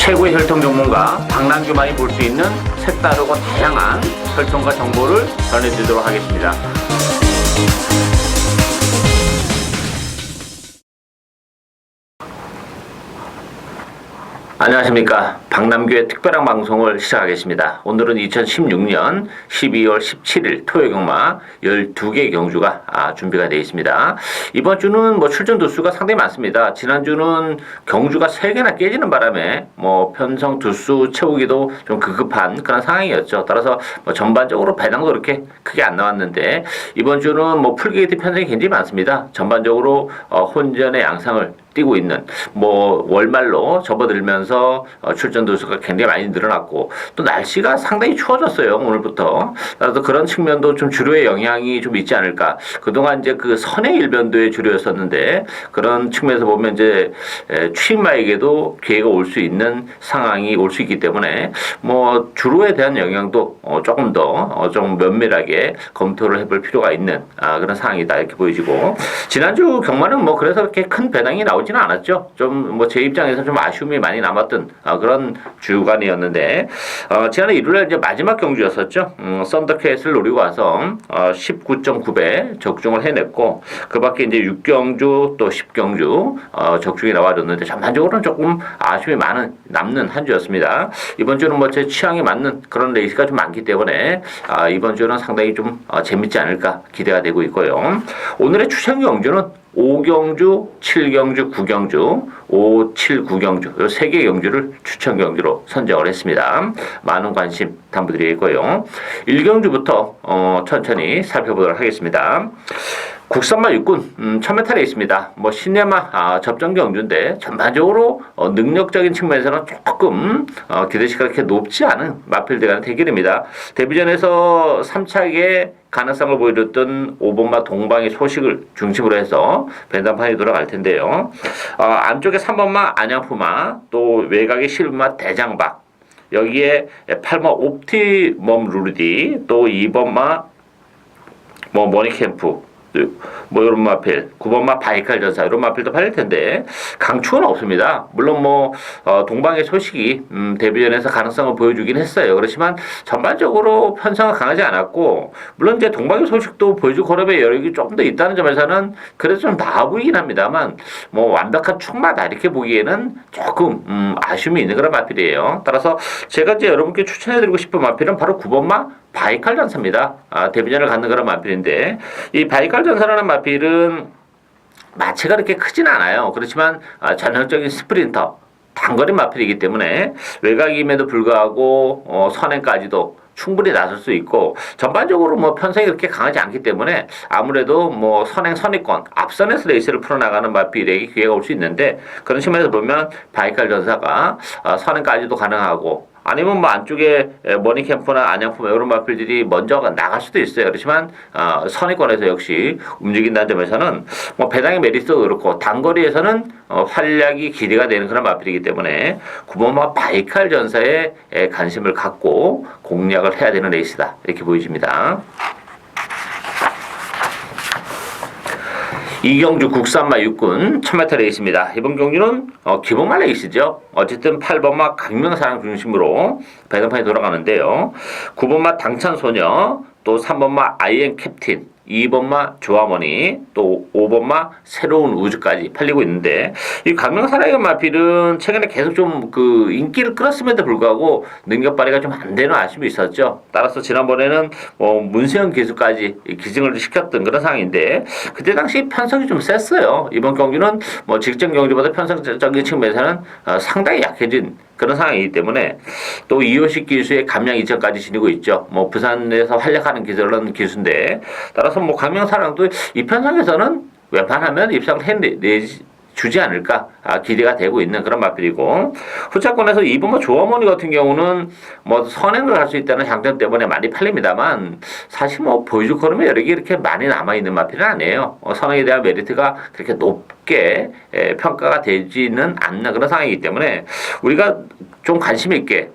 최고의 혈통 전문가 박남규만이 볼 수 있는 색다르고 다양한 혈통과 정보를 전해드리도록 하겠습니다. 안녕하십니까. 박남규의 특별한 방송을 시작하겠습니다. 오늘은 2016년 12월 17일 토요경마 12개 경주가 준비가 되어 있습니다. 이번 주는 출전 두수가 상당히 많습니다. 지난주는 경주가 3개나 깨지는 바람에 편성 두수 채우기도 좀 급급한 그런 상황이었죠. 따라서 전반적으로 배당도 그렇게 크게 안 나왔는데, 이번 주는 풀게이트 편성이 굉장히 많습니다. 전반적으로 혼전의 양상을 띄고 있는 월말로 접어들면서 출전 두수가 굉장히 많이 늘어났고, 또 날씨가 상당히 추워졌어요, 오늘부터. 그래서 그런 측면도 좀 주류의 영향이 좀 있지 않을까. 그동안 이제 그 선의 일변도의 주류였었는데, 그런 측면에서 보면 이제 취임마에게도 기회가 올 수 있는 상황이 올 수 있기 때문에 주로에 대한 영향도 조금 더 좀 면밀하게 검토를 해볼 필요가 있는 그런 상황이다, 이렇게 보여지고, 지난주 경마는 그래서 그렇게 큰 배당이 나오지는 않았죠. 좀 제 입장에서 좀 아쉬움이 많이 남았던 그런 주간이었는데, 지난해 일요일에 이제 마지막 경주였었죠. 썬더캣을 노리고 와서 19.9배 적중을 해냈고, 그 밖에 이제 6경주 또 10경주 적중이 나와줬는데, 전반적으로는 조금 아쉬움이 남는 한 주였습니다. 이번 주는 제 취향에 맞는 그런 레이스가 좀 많기 때문에 이번 주는 상당히 좀 재밌지 않을까 기대가 되고 있고요. 오늘의 추천 경주는 5경주, 7경주, 9경주, 5, 7, 9경주 이 3개 경주를 추천 경주로 선정을 했습니다. 많은 관심 당부드리고요. 1경주부터 천천히 살펴보도록 하겠습니다. 국산마 육군 1000m 레이스입니다. 시내마 접전 경주인데, 전반적으로 능력적인 측면에서는 조금 기대치가 그렇게 높지 않은 마필드 간의 대결입니다. 데뷔전에서 3차게 가능성을 보여줬던 5번마 동방의 소식을 중심으로 해서 벤단판이 돌아갈 텐데요. 안쪽에 3번마 안양푸마, 또 외곽에 11번마 대장박, 여기에 8번마 옵티멈 루르디, 또 2번마 머니캠프, 이런 마필, 9번마 바이칼 전사, 이런 마필도 팔릴 텐데, 강추는 없습니다. 물론 동방의 소식이 데뷔전에서 가능성을 보여주긴 했어요. 그렇지만 전반적으로 편성은 강하지 않았고, 물론 이제 동방의 소식도 보여줄 거름의 여력이 조금 더 있다는 점에서는 그래도 좀 나아 보이긴 합니다만, 완벽한 충마다 이렇게 보기에는 조금 아쉬움이 있는 그런 마필이에요. 따라서 제가 이제 여러분께 추천해드리고 싶은 마필은 바로 9번마 바이칼 전사입니다. 데뷔전을 갖는 그런 마필인데, 이 바이칼 전사라는 마필은 마체가 그렇게 크지는 않아요. 그렇지만 전형적인 스프린터, 단거리 마필이기 때문에 외곽임에도 불구하고 선행까지도 충분히 나설 수 있고, 전반적으로 편성이 그렇게 강하지 않기 때문에 아무래도 선행 선의권 앞선에서 레이스를 풀어나가는 마필에게 기회가 올 수 있는데, 그런 측면에서 보면 바이칼 전사가 선행까지도 가능하고, 아니면 안쪽에 머니캠프나 안양품 이런 마필들이 먼저 나갈 수도 있어요. 그렇지만 선의권에서 역시 움직인다는 점에서는 배당의 메리트도 그렇고, 단거리에서는 활약이 기대가 되는 그런 마필이기 때문에 9번마 바이칼 전사에 관심을 갖고 공략을 해야 되는 레이스다, 이렇게 보여집니다. 이경주 국산마 육군 1000m 레이스입니다. 이번 경주는 기본마 레이스죠. 어쨌든 8번마 강명사랑 중심으로 배당판이 돌아가는데요. 9번마 당찬소녀, 또 3번마 아이엠 캡틴, 2번마 조아머니, 또 5번마 새로운 우주까지 팔리고 있는데, 이 강명사랑의 마필은 최근에 계속 좀 인기를 끌었음에도 불구하고 능력 발휘가 좀 안 되는 아쉬움이 있었죠. 따라서 지난번에는 문세영 기수까지 기증을 시켰던 그런 상황인데, 그때 당시 편성이 좀 셌어요. 이번 경기는 직전 경기보다 편성적인 측면에서는 상당히 약해진 그런 상황이기 때문에, 또 이호식 기수의 감량 이전까지 지니고 있죠. 부산에서 활약하는 기술은 기수인데, 따라서 강명사랑도 이 편성에서는 웬만하면 입상을 주지 않을까 기대가 되고 있는 그런 마필이고, 후차권에서 2번마 조어머니 같은 경우는 선행을 할 수 있다는 장점 때문에 많이 팔립니다만, 사실 보여줄 거름의 여력이 이렇게 많이 남아있는 마필은 아니에요. 선행에 대한 메리트가 그렇게 높게 평가가 되지는 않는 그런 상황이기 때문에, 우리가 좀 관심 있게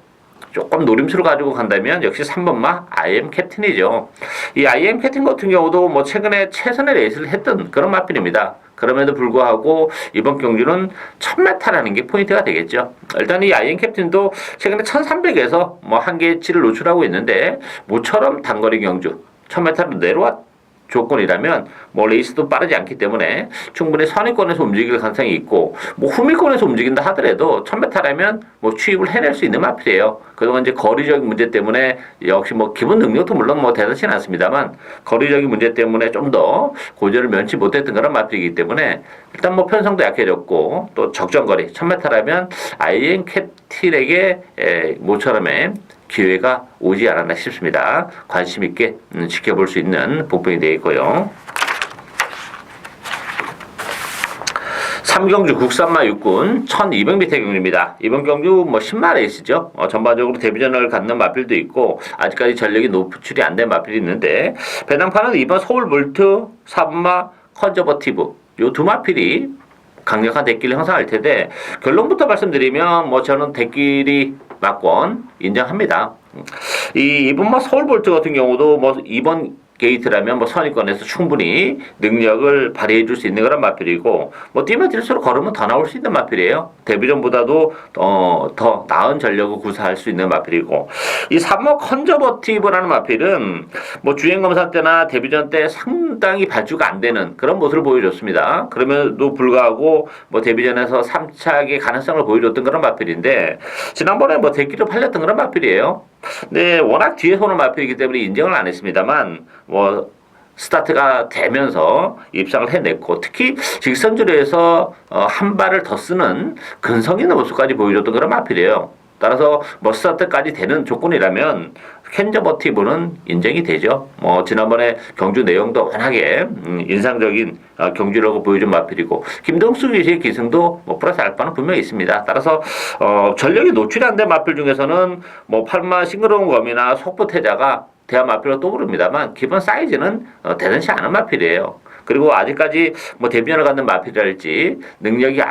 조금 노림수를 가지고 간다면 역시 3번마 IM 캡틴이죠. 이 IM 캡틴 같은 경우도 최근에 최선의 레이스를 했던 그런 마필입니다. 그럼에도 불구하고 이번 경주는 1000m라는 게 포인트가 되겠죠. 일단 이 아이엔 캡틴도 최근에 1300에서 뭐 한계치를 노출하고 있는데 모처럼 단거리 경주 1000m로 내려왔 조건이라면 뭐 레이스도 빠르지 않기 때문에 충분히 선위권에서 움직일 가능성이 있고 뭐 후미권에서 움직인다 하더라도 1000m라면 뭐 취입을 해낼 수 있는 마필이에요. 그동안 이제 거리적인 문제 때문에 역시 뭐 기본 능력도 물론 뭐 대단치는 않습니다만 거리적인 문제 때문에 좀 더 고전을 면치 못했던 그런 마필이기 때문에 일단 뭐 편성도 약해졌고 또 적정거리 1000m라면 아이엔 캡틴에게 모처럼의 기회가 오지 않았나 싶습니다. 관심 있게 지켜볼 수 있는 복병이 되어 있고요. 3경주 국산마 육군 1200m 경주입니다. 이번 경주 뭐 10마 레이스죠. 전반적으로 데뷔전을 갖는 마필도 있고 아직까지 전력이 노출이 안 된 마필이 있는데 배당판은 이번 서울 볼트 4분마 컨저버티브 요 두 마필이 강력한 대끼를 형성할 텐데 결론부터 말씀드리면 뭐 저는 대끼리 막권 인정합니다. 이번 뭐 서울볼트 같은 경우도 뭐 이번 게이트라면 뭐 선입권에서 충분히 능력을 발휘해 줄 수 있는 그런 마필이고 뭐 뛰면 뛸수록 걸으면 더 나올 수 있는 마필이에요. 데뷔전보다도 더 나은 전력을 구사할 수 있는 마필이고 이 3호 컨저버티브라는 마필은 뭐 주행검사 때나 데뷔전 때 상당히 발주가 안 되는 그런 모습을 보여줬습니다. 그럼에도 불구하고 뭐 데뷔전에서 3착의 가능성을 보여줬던 그런 마필인데 지난번에 뭐 대기로 팔렸던 그런 마필이에요. 근데 워낙 뒤에서 오는 마필이기 때문에 인정을 안 했습니다만 뭐 스타트가 되면서 입상을 해냈고 특히 직선주로에서 한 발을 더 쓰는 근성 있는 모습까지 보여줬던 그런 마필이에요. 따라서 뭐 스타트까지 되는 조건이라면 캔저버티브는 인정이 되죠. 뭐 지난번에 경주 내용도 워낙에 인상적인 경주라고 보여준 마필이고 김동수 위시의 기승도 뭐 플러스 알파는 분명히 있습니다. 따라서 전력이 노출이 안 된 마필 중에서는 뭐 팔마 싱그러운 검이나 속보태자가 대한 마필로 떠오릅니다만 기본 사이즈는 대단치 않은 마필이에요. 그리고 아직까지 뭐 데뷔전을 갖는 마필이랄지 능력이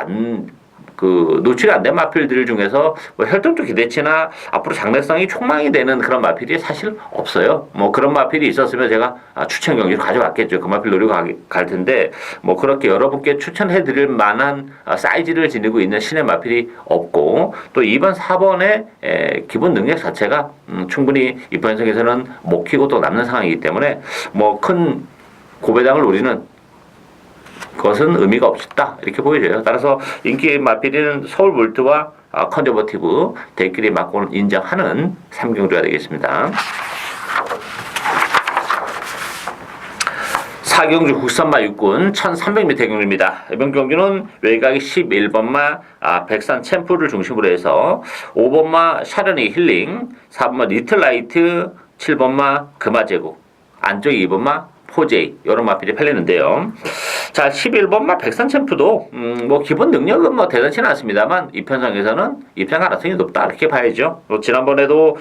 노출이 안 된 마필들 중에서 뭐 혈통적 기대치나 앞으로 장래성이 촉망이 되는 그런 마필이 사실 없어요. 뭐 그런 마필이 있었으면 제가 추천 경기를 가져왔겠죠. 그 마필 노리고 갈 텐데 뭐 그렇게 여러분께 추천해 드릴 만한 사이즈를 지니고 있는 신의 마필이 없고 또 2번, 4번의 기본 능력 자체가 충분히 이번 현상에서는 먹히고 또 남는 상황이기 때문에 뭐 큰 고배당을 노리는 그것은 의미가 없다 이렇게 보여져요. 따라서 인기 마필은 서울 볼트와 컨저버티브 대끼리 막권을 인정하는 3경주가 되겠습니다. 4경주 국산마 육군 1300m 경주입니다. 이번 경주는 외곽이 11번마 백산 챔프를 중심으로 해서 5번마 샤르니 힐링, 4번마 리틀라이트, 7번마 금화제국, 안쪽이 2번마 포제이 이런 마필이 팔리는데요. 자, 11번마 백산 챔프도 뭐 기본 능력은 뭐 대단치는 않습니다만 이 편성에서는 입상 가능성이 높다 이렇게 봐야죠. 지난번에도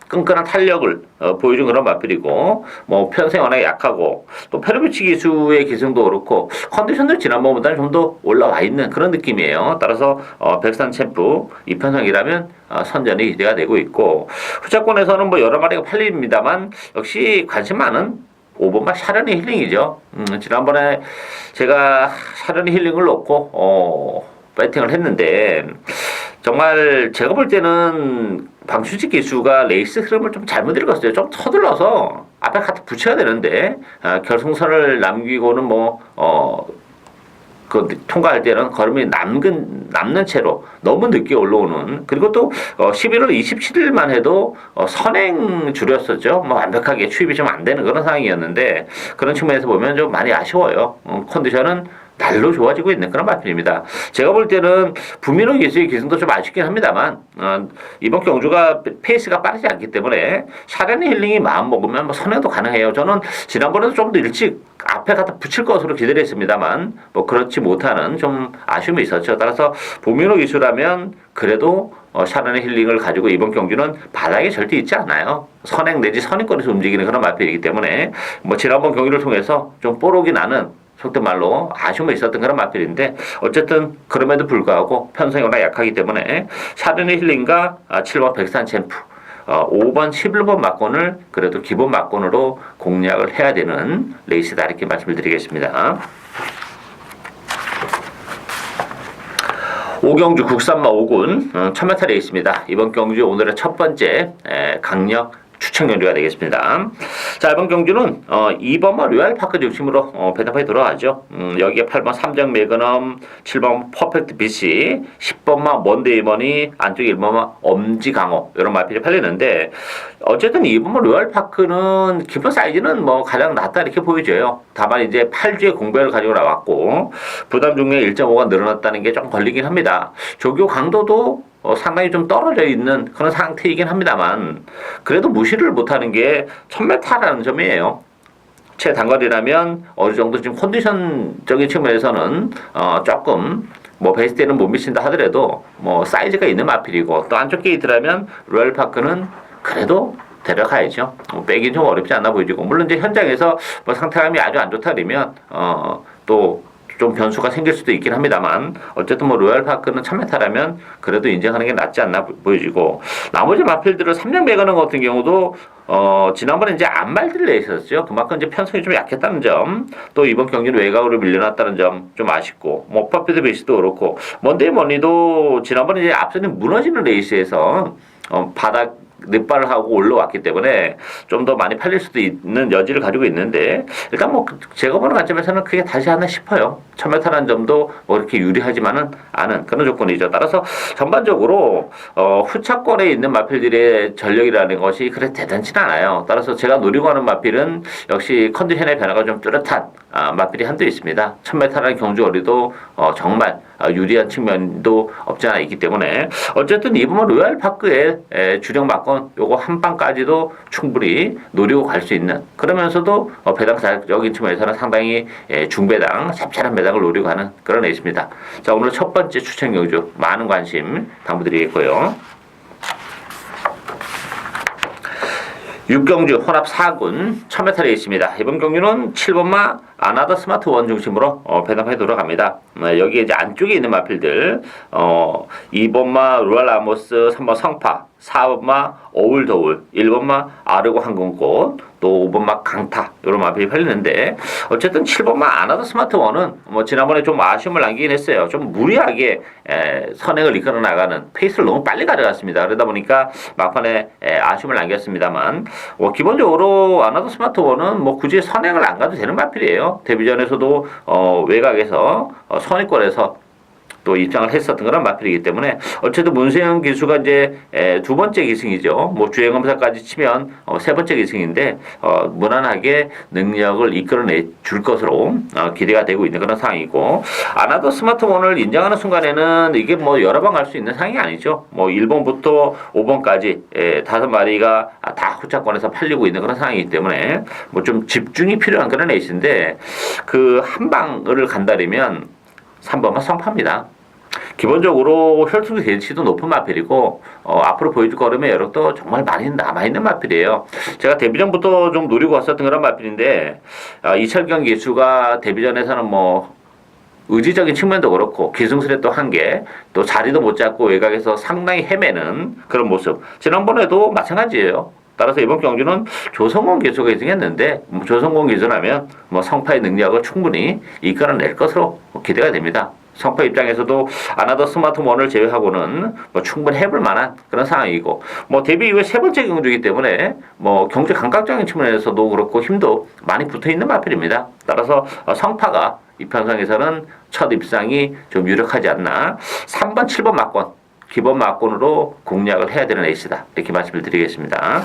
끈끈한 탄력을 보여준 그런 마필이고 뭐 편성이 워낙 약하고 또 페르비치 기수의 기승도 그렇고 컨디션도 지난번보다는 좀 더 올라와 있는 그런 느낌이에요. 따라서 백산 챔프 이 편성이라면 선전이 기대가 되고 있고 후차권에서는 뭐 여러 마리가 팔립니다만 역시 관심 많은 5번마 샤르니 힐링이죠. 지난번에 제가 샤르니 힐링을 놓고 배팅을 했는데 정말 제가 볼 때는 방수직 기수가 레이스 흐름을 좀 잘못 읽었어요. 좀 서둘러서 앞에 갖다 붙여야 되는데 결승선을 남기고는 통과할 때는 걸음이 남는 채로 너무 늦게 올라오는 그리고 또 11월 27일만 해도 선행 줄였었죠. 뭐 완벽하게 추입이 좀 안 되는 그런 상황이었는데 그런 측면에서 보면 좀 많이 아쉬워요. 컨디션은 날로 좋아지고 있는 그런 마필입니다. 제가 볼 때는 부민호 기수의 기승도 좀 아쉽긴 합니다만 이번 경주가 페이스가 빠르지 않기 때문에 샤르니 힐링이 마음 먹으면 뭐 선행도 가능해요. 저는 지난번에도 좀 더 일찍 앞에 갖다 붙일 것으로 기대했습니다만 뭐 그렇지 못하는 좀 아쉬움이 있었죠. 따라서 부민호 기수라면 그래도 샤르니 힐링을 가지고 이번 경주는 바닥에 절대 있지 않아요. 선행 내지 선행권에서 움직이는 그런 마필이기 때문에 뭐 지난번 경기를 통해서 좀 뽀록이 나는 속된 말로 아쉬움이 있었던 그런 마필인데 어쨌든 그럼에도 불구하고 편성이 워낙 약하기 때문에 샤르니 힐링과 7번 백산 챔프 5번 11번 막권을 그래도 기본 막권으로 공략을 해야 되는 레이스다 이렇게 말씀을 드리겠습니다. 오경주 국산마 5군 1000m 레이스입니다. 이번 경주 오늘의 첫 번째 강력 추천 경주가 되겠습니다. 자, 이번 경주는 2번마 로얄파크 중심으로 배당판이 돌아가죠. 여기에 8번 삼정 매그넘, 7번 퍼펙트 BC, 10번마 먼데이머니, 안쪽에 1번마 엄지강호 이런 마필이 팔리는데 어쨌든 2번마 로얄파크는 기본 사이즈는 뭐 가장 낫다 이렇게 보여져요. 다만 이제 8주의 공백을 가지고 나왔고 부담 중에 1.5가 늘어났다는 게 좀 걸리긴 합니다. 조교 강도도 상당히 좀 떨어져 있는 그런 상태이긴 합니다만 그래도 무시를 못하는 게 1000m라는 점이에요. 최단거리라면 어느 정도 지금 컨디션적인 측면에서는 조금 뭐 베스트에는 못 미친다 하더라도 뭐 사이즈가 있는 마필이고 또 안쪽 게이트라면 로얄파크는 그래도 데려가야죠. 빼긴 좀 어렵지 않나 보이고 물론 이제 현장에서 뭐 상태감이 아주 안 좋다 그러면 또 좀 변수가 생길 수도 있긴 합니다만 어쨌든 뭐 로얄파크는 1000m라면 그래도 인정하는 게 낫지 않나 보여지고 나머지 마필들을 3년 매가는 같은 경우도 지난번에 이제 안말들을 내셨었죠. 그만큼 이제 편성이 좀 약했다는 점, 또 이번 경기는 외곽으로 밀려났다는 점 좀 아쉽고, 뭐 퍼피드 베이스도 그렇고, 먼데이머니도 지난번에 이제 앞서는 무너지는 레이스에서 바닥 넷발을 하고 올라왔기 때문에 좀 더 많이 팔릴 수도 있는 여지를 가지고 있는데 일단 뭐 제가 보는 관점에서는 그게 다시 하나 싶어요. 1000m라는 점도 뭐 이렇게 유리하지만은 않은 그런 조건이죠. 따라서 전반적으로 후차권에 있는 마필들의 전력이라는 것이 그래 대단치는 않아요. 따라서 제가 노리고 하는 마필은 역시 컨디션의 변화가 좀 뚜렷한 마필이 한두 있습니다. 1000m라는 경주거리도 정말 유리한 측면도 없지 않아 있기 때문에 어쨌든 이번 로얄파크의 주력 막건 요거 한 방까지도 충분히 노리고 갈 수 있는 그러면서도 배당 자격적인 측면에서는 상당히 중배당 짭짤한 배당을 노리고 가는 그런 레이스입니다. 자, 오늘 첫 번째 추천 경주 많은 관심 당부드리겠고요. 6경주 혼합 4군 1000m 레이스입니다. 이번 경주는 7번마 아나더 스마트 원 중심으로 배당판이 돌아갑니다. 여기에 이제 안쪽에 있는 마필들 2번마 루알 아모스, 3번 성파, 4번마 어울더울, 1번마 아르고 황금꽃, 또 5번마 강타 이런 마필이 팔리는데 어쨌든 7번마 아나더 스마트 원은 뭐 지난번에 좀 아쉬움을 남기긴 했어요. 좀 무리하게 선행을 이끌어 나가는 페이스를 너무 빨리 가져갔습니다. 그러다 보니까 막판에 아쉬움을 남겼습니다만 기본적으로 아나더 스마트 원은 뭐 굳이 선행을 안 가도 되는 마필이에요. 데뷔전에서도 외곽에서 선의권에서 또 입장을 했었던 그런 마필이기 때문에 어쨌든 문세영 기수가 이제 두 번째 기승이죠. 뭐 주행검사까지 치면 세 번째 기승인데 무난하게 능력을 이끌어내 줄 것으로 기대가 되고 있는 그런 상황이고 아나더 스마트원을 인정하는 순간에는 이게 뭐 여러 번 갈 수 있는 상황이 아니죠. 뭐 1번부터 5번까지 5마리가 다 후차권에서 팔리고 있는 그런 상황이기 때문에 뭐 좀 집중이 필요한 그런 레이스인데 그 한 방을 간다면 3번만 성파입니다. 기본적으로 혈투도 대치도 높은 마필이고 앞으로 보여줄 걸음의 여력도 정말 많이 남아있는 마필이에요. 제가 데뷔전부터 좀 노리고 왔었던 그런 마필인데 이철경 기수가 데뷔전에서는 뭐 의지적인 측면도 그렇고 기승술에 또 한계 또 자리도 못 잡고 외곽에서 상당히 헤매는 그런 모습 지난번에도 마찬가지예요. 따라서 이번 경주는 조성곤 기수가 기승했는데 조성곤 기수라면 뭐 성파의 능력을 충분히 이끌어낼 것으로 기대가 됩니다. 성파 입장에서도 아나더 스마트원을 제외하고는 뭐 충분히 해볼 만한 그런 상황이고 뭐 데뷔 이후에 세 번째 경주이기 때문에 뭐 경주 감각적인 측면에서도 그렇고 힘도 많이 붙어 있는 마필입니다. 따라서 성파가 이 편성에서는 첫 입상이 좀 유력하지 않나. 3번, 7번 막권 기본 막권으로 공략을 해야 되는 에이스다. 이렇게 말씀을 드리겠습니다.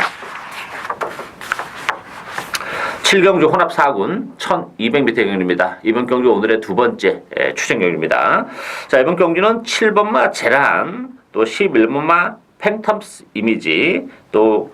7경주 혼합 4군 1200m 경주입니다. 이번 경주 오늘의 두 번째 추천 경주입니다. 자, 이번 경주는 7번마 제란, 또 11번마 팬텀스 이미지, 또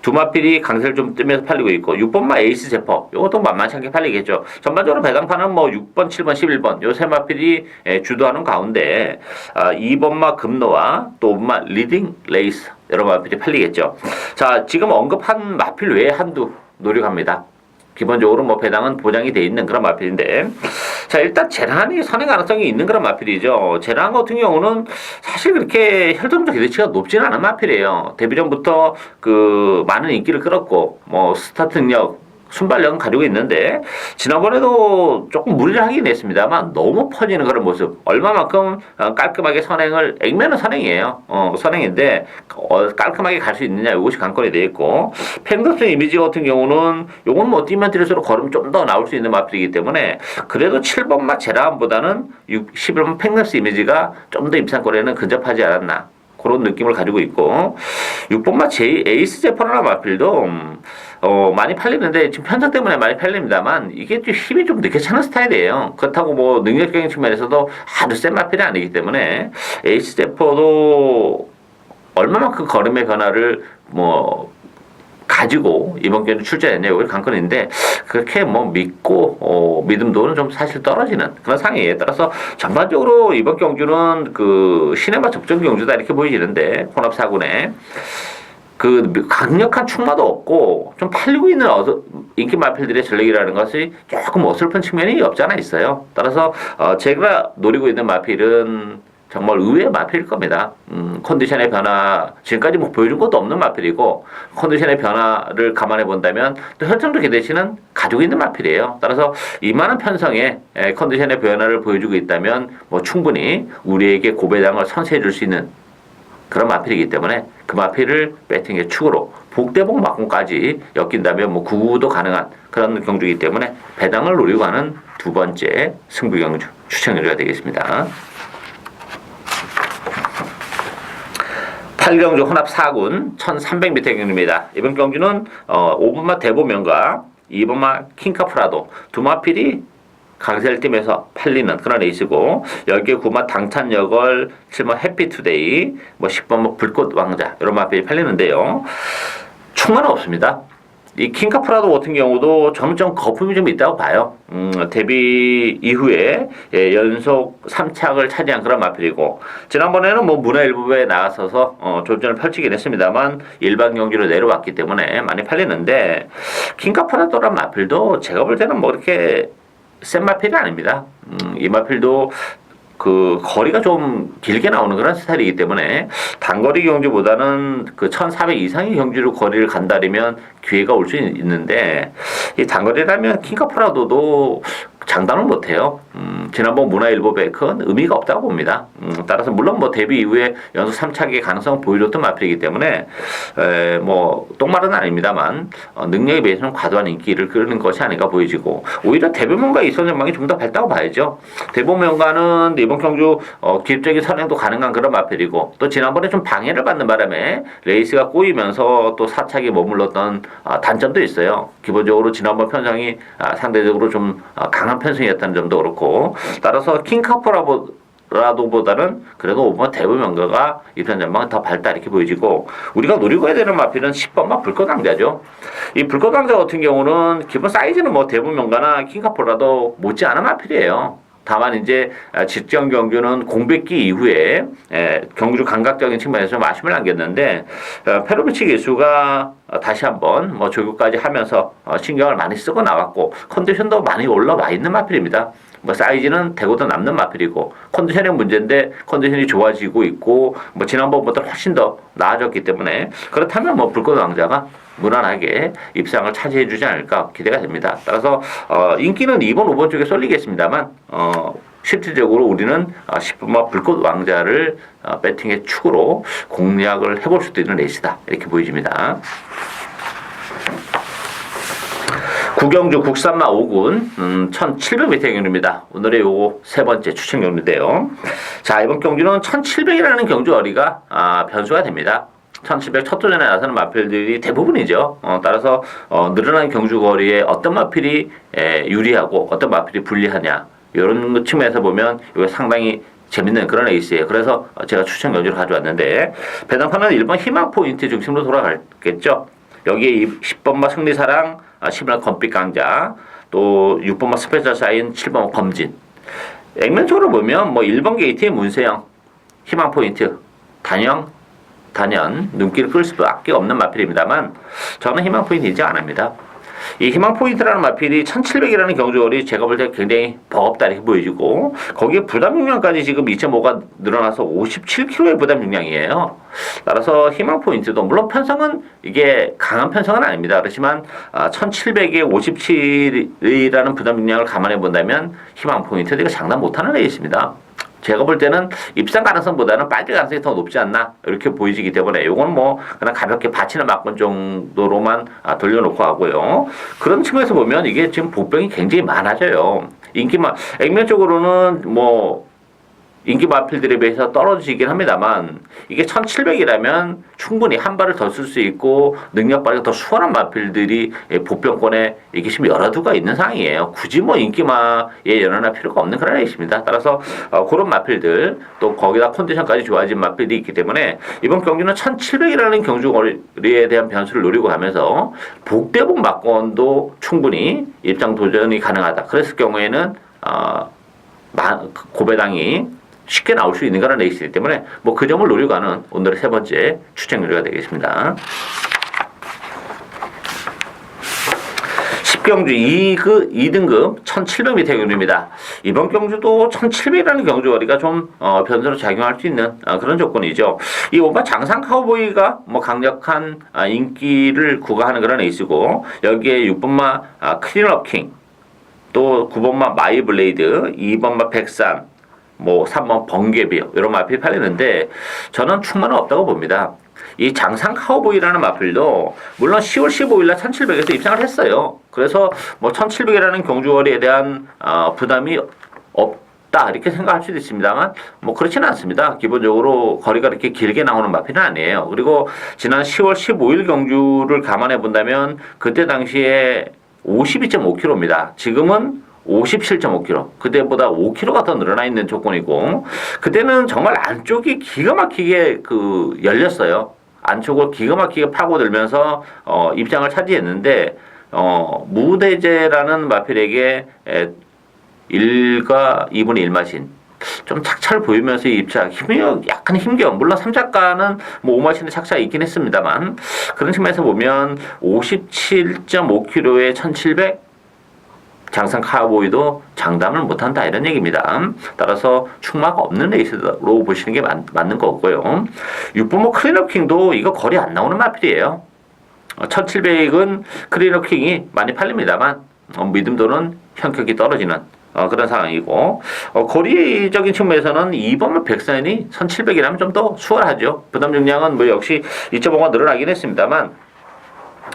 두 마필이 강세를 좀 뜨면서 팔리고 있고 6번마 에이스 제퍼 이것도 만만치 않게 팔리겠죠. 전반적으로 배당판은 뭐 6번, 7번, 11번 요 세 마필이 주도하는 가운데 2번마 금노와 또 5번마 리딩 레이스 여러 마필이 팔리겠죠. 자, 지금 언급한 마필 외에 한두 노력합니다. 기본적으로 뭐 배당은 보장이 돼 있는 그런 마필인데 자, 일단 제란이 선행 가능성이 있는 그런 마필이죠. 제란 같은 경우는 사실 그렇게 혈통적 기대치가 높지는 않은 마필이에요. 데뷔전부터 그 많은 인기를 끌었고 뭐 스타트 능력 순발력은 가지고 있는데 지난번에도 조금 무리를 하긴 했습니다만 너무 퍼지는 그런 모습 얼마만큼 깔끔하게 선행을 액면은 선행이에요. 선행인데 깔끔하게 갈 수 있느냐 이것이 관건이 되어 있고 팽덕스 이미지 같은 경우는 요건 뭐 뛰면 뛸수록 걸음 좀 더 나올 수 있는 마필이기 때문에 그래도 7번 맛 제라함보다는 11번 팽덕스 이미지가 좀 더 입상거래는 근접하지 않았나 그런 느낌을 가지고 있고 6번 맛 에이스 제퍼나 마필도 많이 팔리는데 지금 편성 때문에 많이 팔립니다만 이게 좀 힘이 좀 늦게 차는 스타일이에요. 그렇다고 뭐 능력적인 측면에서도 아주 센 마필이 아니기 때문에 에이스 제퍼도 얼마만큼 걸음의 변화를 뭐 가지고 이번 경기 출전했냐고 관건인데 그렇게 뭐 믿고 믿음도는 좀 사실 떨어지는 그런 상황이에 따라서 전반적으로 이번 경주는 그 시내마 접전 경주다 이렇게 보이지는데 혼합 사군에 그 강력한 충마도 없고 좀 팔리고 있는 인기 마필들의 전력이라는 것이 조금 어설픈 측면이 없지 않아 있어요. 따라서 제가 노리고 있는 마필은 정말 의외의 마필일 겁니다. 컨디션의 변화, 지금까지 뭐 보여준 것도 없는 마필이고, 컨디션의 변화를 감안해 본다면, 또 혈정도 개대시는 가지고 있는 마필이에요. 따라서 이만한 편성에 컨디션의 변화를 보여주고 있다면, 뭐 충분히 우리에게 고배당을 선사해 줄 수 있는 그런 마필이기 때문에, 그 마필을 배팅의 축으로, 복대복 막공까지 엮인다면 뭐 구구도 가능한 그런 경주이기 때문에, 배당을 노리고 하는 두 번째 승부 경주, 추천 경주가 되겠습니다. 8경주 혼합 4군 1300m 경주입니다. 이번 경주는 5번마 대보명과 2번마 킹카프라도 두 마필이 강세를 띠면서 팔리는 그런 레이스고 10개 9마 당찬여걸 7번 해피투데이 뭐 10번 뭐 불꽃왕자 이런 마필이 팔리는데요. 충만은 없습니다. 이 킹카프라도 같은 경우도 저는 좀 거품이 좀 있다고 봐요. 데뷔 이후에 연속 3착을 차지한 그런 마필이고 지난번에는 뭐 문화일보에 나가서서 조전을 펼치긴 했습니다만 일반 경기로 내려왔기 때문에 많이 팔리는데 킹카프라도란 마필도 제가 볼 때는 뭐 이렇게 센 마필이 아닙니다. 이 마필도 그 거리가 좀 길게 나오는 그런 스타일이기 때문에 단거리 경주보다는 그 1400 이상의 경주로 거리를 간다면 기회가 올 수 있는데 이 단거리라면 킹카프라도도 장담을 못해요. 지난번 문화일보 백은 의미가 없다고 봅니다. 따라서 물론 뭐 데뷔 이후에 연속 3착의 가능성을 보여줬던 마필이기 때문에 뭐 똥말은 아닙니다만 능력에 비해서는 과도한 인기를 끌는 것이 아닌가 보여지고 오히려 대보명과의 이선 전망이 좀 더 밝다고 봐야죠. 대보명과는 이번 경주 기습적인 선행도 가능한 그런 마필이고 또 지난번에 좀 방해를 받는 바람에 레이스가 꼬이면서 또 4착에 머물렀던 단점도 있어요. 기본적으로 지난번 편성이 상대적으로 좀 강한 편성이었다는 점도 그렇고 따라서 킹카프라도보다는 그래도 5번 대보명가가 이편 전망은 더 밝다 이렇게 보여지고 우리가 노리고 해야 되는 마필은 10번마 불꽃왕자죠. 이 불꽃왕자 같은 경우는 기본 사이즈는 뭐 대보명가나 킹카프라도 못지않은 마필이에요. 다만 이제 직전 경주는 공백기 이후에 경주 감각적인 측면에서 좀 아쉬움을 남겼는데 페로비치 기수가 다시 한번 뭐 조교까지 하면서 신경을 많이 쓰고 나왔고 컨디션도 많이 올라와 있는 마필입니다. 뭐 사이즈는 대고도 남는 마필이고 컨디션의 문제인데 컨디션이 좋아지고 있고 뭐 지난번보다 훨씬 더 나아졌기 때문에 그렇다면 뭐 불꽃 왕자가 무난하게 입상을 차지해주지 않을까 기대가 됩니다. 따라서 인기는 2번, 5번 쪽에 쏠리겠습니다만 실질적으로 우리는 10번마 불꽃 왕자를 배팅의 축으로 공략을 해볼 수도 있는 레이스다 이렇게 보여집니다. 구경주 국산마 5군 1700m 경주입니다. 오늘의 요거 세 번째 추천 경주인데요. 자 이번 경주는 1700이라는 경주 거리가 변수가 됩니다. 1700 첫 도전에 나서는 마필들이 대부분이죠. 따라서 늘어난 경주 거리에 어떤 마필이 유리하고 어떤 마필이 불리하냐 이런 측면에서 보면 이거 상당히 재밌는 그런 레이스예요. 그래서 제가 추천 경주를 가져왔는데 배당판은 1번 희망 포인트 중심으로 돌아가겠죠. 여기에 10번마 승리사랑 11번 검빛 강자 또 6번마 스페셜 사인 7번 검진 액면적으로 보면 뭐 1번 게이트의 문세영 희망 포인트 단연 눈길을 끌 수밖에 없는 마필입니다만 저는 희망 포인트 인정 안 합니다. 이 희망 포인트라는 마필이 1700이라는 경주월이 제가 볼 때 굉장히 버겁다 이렇게 보여지고 거기에 부담 용량까지 지금 2.5가 늘어나서 57kg의 부담 용량이에요. 따라서 희망 포인트도 물론 편성은 이게 강한 편성은 아닙니다. 그렇지만 1700에 57이라는 부담 용량을 감안해 본다면 희망 포인트도 이거 장담 못하는 애 있습니다. 제가 볼 때는 입상 가능성보다는 빠질 가능성이 더 높지 않나 이렇게 보이지기 때문에 이건 뭐 그냥 가볍게 받치는 막건 정도로만 돌려놓고 하고요. 그런 측면에서 보면 이게 지금 보병이 굉장히 많아져요. 액면적으로는 뭐 인기 마필들에 비해서 떨어지긴 합니다만 이게 1700이라면 충분히 한 발을 더 쓸 수 있고 능력 발휘가 더 수월한 마필들이 보병권에 이게 지금 여러 두가 있는 상황이에요. 굳이 뭐 인기마에 연연할 필요가 없는 그런 애 있습니다. 따라서 그런 마필들 또 거기다 컨디션까지 좋아진 마필이 있기 때문에 이번 경기는 1700이라는 경주거리에 대한 변수를 노리고 가면서 복대복 막권도 충분히 입장 도전이 가능하다. 그랬을 경우에는 고배당이 쉽게 나올 수 있는 그런 레이스이기 때문에 뭐 그 점을 노리고 가는 오늘의 세 번째 추천 요리가 되겠습니다. 10경주 2등급 1700m 경주입니다. 이번 경주도 1700이라는 경주거리가 좀 변수로 작용할 수 있는 그런 조건이죠. 이 5번 장상 카우보이가 뭐 강력한 인기를 구가하는 그런 레이스고 여기에 6번마 클린업 킹 또 9번마 마이블레이드 2번마 백산 뭐 3번 번개비요 이런 마필이 팔리는데 저는 충만은 없다고 봅니다. 이 장상 카우보이라는 마필도 물론 10월 15일날 1700에서 입상을 했어요. 그래서 뭐 1700이라는 경주거리에 대한 부담이 없다 이렇게 생각할 수도 있습니다만 뭐 그렇지는 않습니다. 기본적으로 거리가 이렇게 길게 나오는 마필은 아니에요. 그리고 지난 10월 15일 경주를 감안해 본다면 그때 당시에 52.5km입니다. 지금은 57.5km. 그때보다 5km가 더 늘어나 있는 조건이고, 그때는 정말 안쪽이 기가 막히게 열렸어요. 안쪽을 기가 막히게 파고들면서, 입장을 차지했는데, 무대제라는 마필에게 1과 2분의 1 마신, 좀 착차를 보이면서 입차, 약간 힘겨운, 물론 3작가는 뭐 5마신의 착차가 있긴 했습니다만, 그런 측면에서 보면 57.5km에 1700, 장상 카우보이도 장담을 못한다 이런 얘기입니다. 따라서 충마가 없는 레이스로 보시는 게 맞는 거고요. 6번모 클린업킹도 이거 거리 안 나오는 마필이에요. 1700은 클린업킹이 많이 팔립니다만 믿음도는 현격히 떨어지는 그런 상황이고 거리적인 측면에서는 2번모 백산이 1700이라면 좀 더 수월하죠. 부담 용량은 뭐 역시 2.5가 늘어나긴 했습니다만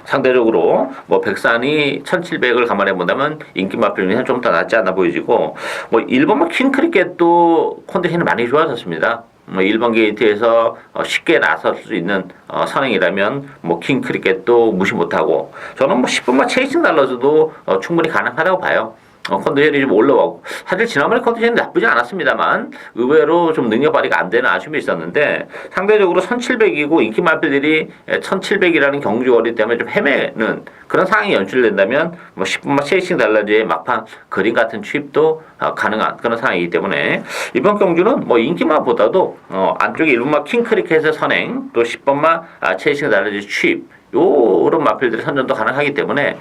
상대적으로 뭐 백산이 1700을 감안해 본다면 인기 마필은 좀 더 낫지 않나 보여지고 뭐 1번만 킹크리켓도 컨디션이 많이 좋아졌습니다. 뭐 1번 게이트에서 쉽게 나설 수 있는 선행이라면 뭐 킹크리켓도 무시 못하고 저는 뭐 10번만 체이싱 달러즈도 충분히 가능하다고 봐요. 컨디션이 좀 올라가고 사실 지난번에 컨디션이 나쁘지 않았습니다만 의외로 좀 능력 발휘가 안 되는 아쉬움이 있었는데 상대적으로 1700이고 인기 마필들이 1700이라는 경주거리 때문에 좀 헤매는 그런 상황이 연출된다면 뭐 10분만 체이싱 달라지의 막판 그림 같은 취입도 가능한 그런 상황이기 때문에 이번 경주는 뭐 인기마보다도 안쪽에 1분마 킹크리켓의 선행 또 10번마 체이싱 달라지 취입 요런 마필들의 선전도 가능하기 때문에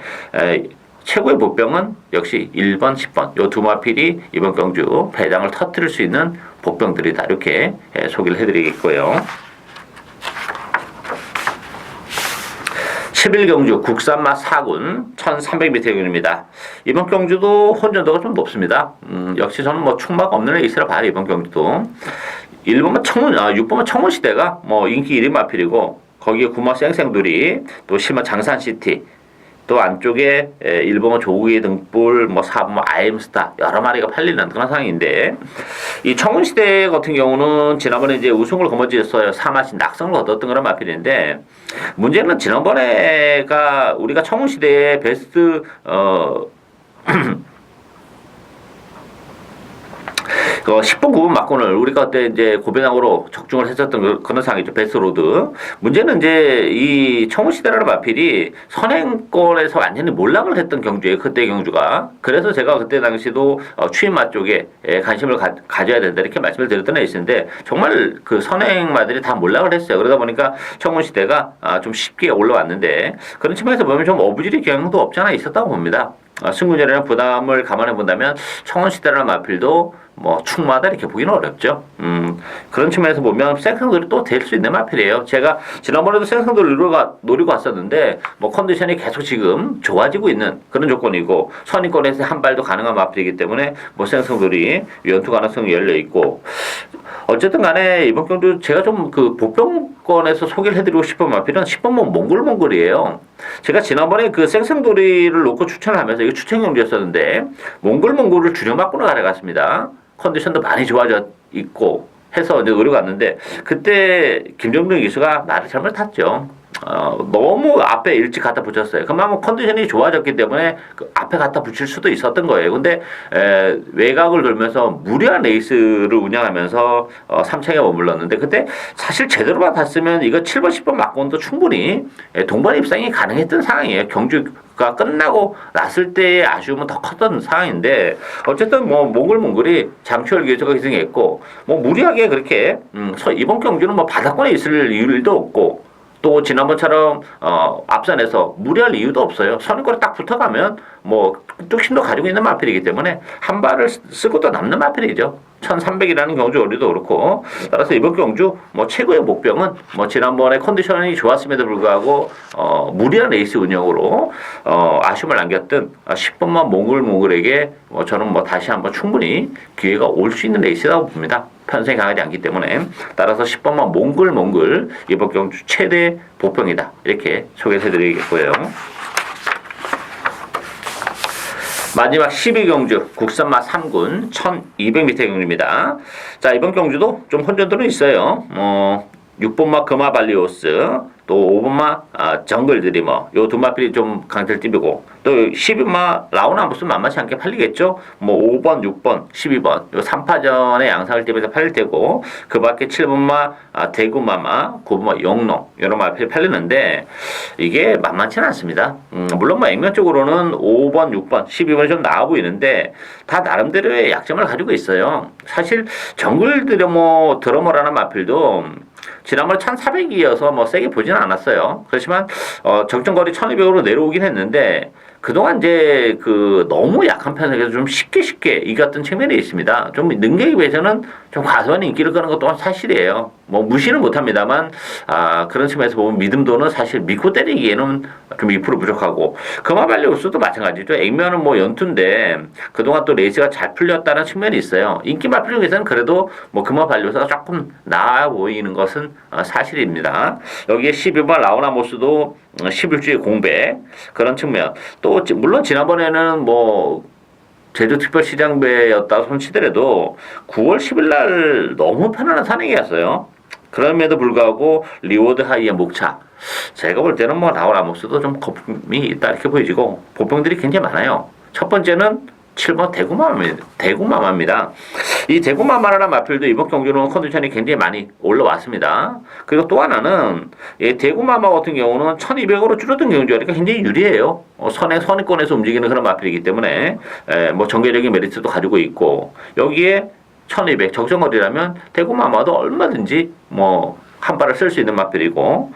최고의 복병은 역시 1번, 10번 요 두 마필이 이번 경주 배당을 터뜨릴 수 있는 복병들이다 이렇게 소개를 해드리겠고요. 11경주 국산마 4군 1300m 경주입니다. 이번 경주도 혼전도가 좀 높습니다. 역시 저는 뭐 충마가 없는 레이스라 봐요. 이번 경주도 1번만 6번만 청운시대가 뭐 인기 1위 마필이고 거기에 9번 쌩쌩두리 또 10번 장산시티 또 안쪽에 1번은 조국의 등불, 뭐 4번 아임스타 여러 마리가 팔리는 그런 상황인데 이 청운시대 같은 경우는 지난번에 이제 우승을 거머쥐었어요. 3마신 낙성을 얻었던 그런 마필인데 문제는 지난번에가 우리가 청운시대의 베스트 10번 9번 막권을 우리가 그때 이제 고배당으로 적중을 했었던 그런 상황이죠. 베스로드. 문제는 이제 이 청운시대라는 마필이 선행권에서 완전히 몰락을 했던 경주예요. 그때 경주가. 그래서 제가 그때 당시도 추임마 쪽에 관심을 가져야 된다 이렇게 말씀을 드렸던 애 있는데 정말 그 선행마들이 다 몰락을 했어요. 그러다 보니까 청운시대가 좀 쉽게 올라왔는데 그런 측면에서 보면 좀 어부지리 경향도 없지 않아 있었다고 봅니다. 승군전이라는 부담을 감안해 본다면 청원시대라는 마필도 뭐 충마다 이렇게 보기는 어렵죠. 그런 측면에서 보면 생성돌이 또 될 수 있는 마필이에요. 제가 지난번에도 생성돌 노리고 왔었는데 뭐 컨디션이 계속 지금 좋아지고 있는 그런 조건이고 선입권에서 한 발도 가능한 마필이기 때문에 뭐 생성돌이 연투 가능성이 열려 있고 어쨌든 간에 이번 경주 제가 좀 그 보병권에서 소개를 해드리고 싶은 마필은 10번은 몽골몽골이에요. 제가 지난번에 그 생성돌이를 놓고 추천을 하면서 이거 추천 경주였었는데 몽골몽골을 주력맞고는 가려갔습니다. 컨디션도 많이 좋아져 있고 해서 이제 노리고 갔는데 그때 김정동 기수가 말을 잘못 탔죠. 너무 앞에 일찍 갖다 붙였어요. 그만큼 컨디션이 좋아졌기 때문에 그 앞에 갖다 붙일 수도 있었던 거예요. 근데 외곽을 돌면서 무리한 레이스를 운영하면서 3차에 머물렀는데 그때 사실 제대로만 탔으면 이거 7번 10번 막고도 충분히 동반 입상이 가능했던 상황이에요. 경주가 끝나고 났을 때의 아쉬움은 더 컸던 상황인데 어쨌든 뭐 몽골이 장추열 기수가 희생했고 뭐 무리하게 그렇게 이번 경주는 뭐 바닥권에 있을 이유도 없고 또 지난번처럼 앞선에서 무리할 이유도 없어요. 선입권에 딱 붙어가면 뭐 뚝심도 가지고 있는 마필이기 때문에 한 발을 쓰고도 남는 마필이죠. 1300이라는 경주 거리도 그렇고 따라서 이번 경주 뭐 최고의 목병은 뭐 지난번에 컨디션이 좋았음에도 불구하고 무리한 레이스 운영으로 아쉬움을 남겼던 10번만 몽골에게 뭐 저는 뭐 다시 한번 충분히 기회가 올 수 있는 레이스라고 봅니다. 편성이 강하지 않기 때문에 따라서 10번만 몽골 이번 경주 최대 보병이다 이렇게 소개해드리겠고요. 마지막 12경주 국산마 3군 1200m 경주입니다. 자 이번 경주도 좀 혼전도는 있어요. 6번마 금화발리오스 또 5번마 정글 드리머 요 두 마필이 좀 강철집이고 또 12번마 라우나무스 만만치 않게 팔리겠죠. 뭐 5번, 6번, 12번 요 3파전의 양상을 띠면서 팔릴 테고 그 밖에 7번마 대구마마 9번마 영농 이런 마필이 팔리는데 이게 만만치는 않습니다. 물론 뭐 액면적으로는 5번, 6번, 12번이 좀 나아 보이는데 다 나름대로의 약점을 가지고 있어요. 사실 정글 드러머라는 마필도 지난번에 1400이어서 뭐 세게 보지는 않았어요. 그렇지만 적정거리 1200으로 내려오긴 했는데 그동안 이제 그 너무 약한 편에서 좀 쉽게 이겼던 측면이 있습니다. 좀 능력에 비해서는 좀 과도한 인기를 끄는 것도 사실이에요. 뭐 무시는 못합니다만 그런 측면에서 보면 믿음도는 사실 믿고 때리기에는 좀 2% 부족하고 금화발리오스도 마찬가지죠. 액면은 뭐 연투인데 그동안 또 레이스가 잘 풀렸다는 측면이 있어요. 인기 마필 중에서는 그래도 뭐 금화발리오스가 조금 나아 보이는 것은 사실입니다. 여기에 12번 라우나모스도 11주의 공백 그런 측면 또 물론 지난번에는 뭐 제주특별시장배였다 손치더라도 9월 10일 날 너무 편안한 산행이었어요. 그럼에도 불구하고 리워드 하이의 목차 제가 볼 때는 뭐 라우나모스도 좀 거품이 있다 이렇게 보여지고 보병들이 굉장히 많아요. 첫 번째는 7번 대구마마입니다. 이 대구마마라는 마필도 이번 경주는 컨디션이 굉장히 많이 올라왔습니다. 그리고 또 하나는 이 대구마마 같은 경우는 1200으로 줄어든 경주하니까 굉장히 유리해요. 선의권에서 움직이는 그런 마필이기 때문에 뭐 전개적인 메리트도 가지고 있고 여기에 1200 적정거리라면 대구마마도 얼마든지 뭐 한 발을 쓸 수 있는 마필이고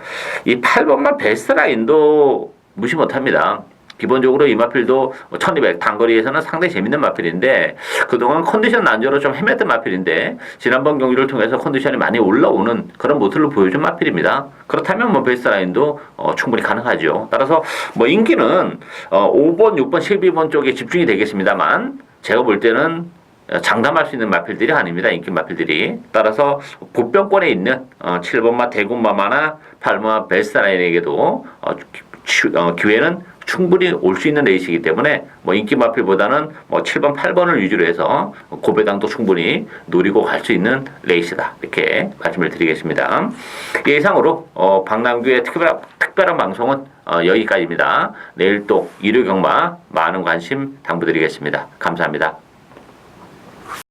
이 8번만 베스트 라인도 무시 못합니다. 기본적으로 이 마필도 1200 단거리에서는 상당히 재밌는 마필인데 그동안 컨디션 난조로 좀 헤맸던 마필인데 지난번 경기를 통해서 컨디션이 많이 올라오는 그런 모습을 보여준 마필입니다. 그렇다면 뭐 베스트 라인도 충분히 가능하죠. 따라서 뭐 인기는 5번, 6번, 12번 쪽에 집중이 되겠습니다만 제가 볼 때는 장담할 수 있는 마필들이 아닙니다. 인기 마필들이. 따라서 보병권에 있는 7번마 대군마마나 8번마 베스트 라인에게도 기회는 충분히 올 수 있는 레이스이기 때문에 뭐 인기 마필보다는 뭐 7번, 8번을 위주로 해서 고배당도 충분히 노리고 갈 수 있는 레이스다. 이렇게 말씀을 드리겠습니다. 예상으로 박남규의 특별한 방송은 여기까지입니다. 내일 또 일요 경마 많은 관심 당부드리겠습니다. 감사합니다.